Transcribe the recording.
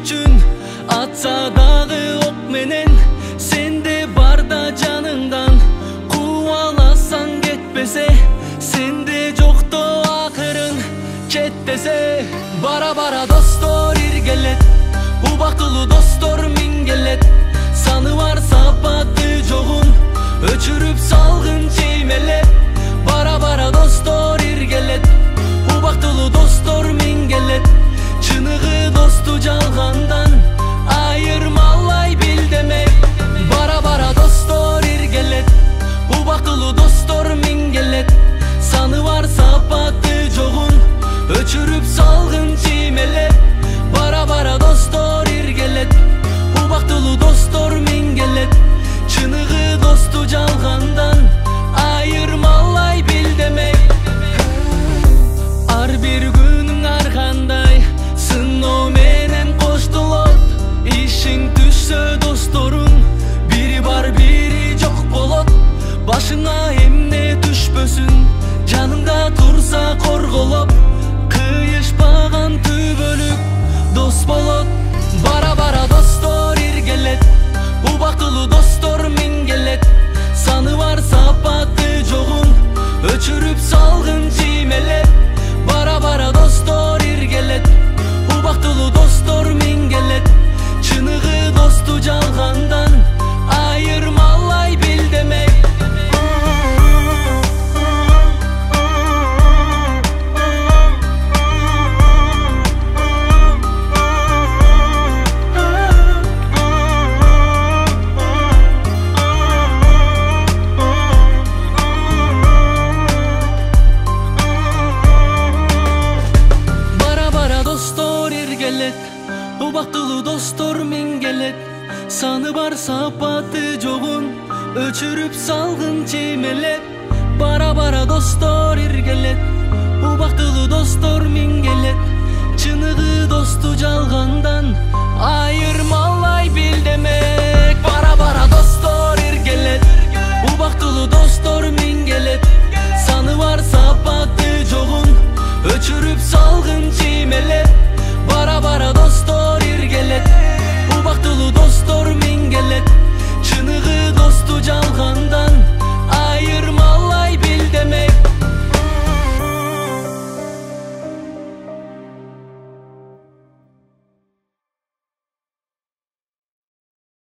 üçün atsa dağı ok menen, sende бар да canından kuvalasan ketpese, sende жокто акырын кет десе. Bara bara dostor irgelet, убактылуу достор миң келет, саны бар сапаты жогун өчүрүп салгын чеймелеп. Bara bara достор иргелет, убактылуу достор миң келет, чыныгы досту жалгандан айырмалай бил демек. Bara bara достор иргелет, убактылуу достор миң келет, саны бар сапаты жогун өчүрүп салгын чеймелеп. Bara bara достор иргелет, убактылуу достор миң келет, чыныгы досту жалгандан айырмалай бил демек. Ар бир күнүң аркандай сыноо менен коштолот, ишиң түшсө досторуң бири бар бири жок болот. Башыңа эмне түшпөсүн, жаныңда турса корголоп, кыйышпаган түбөлүк дос болот. Bara bara достор иргелет, убактылуу достор миң келет, саны бар сапаты жогун өчүрүп салгын чиймелеп. Bara bara достор иргелет, убактылуу достор миң келет, чыныгы досту жалгандан айырмалай бил демек. Убактылуу достор миң келет, саны бар сапаты жогун өчүрүп салгын чеймелеп. Bara bara достор иргелет, убактылуу достор миң келет, чыныгы досту жалгандан айырмалай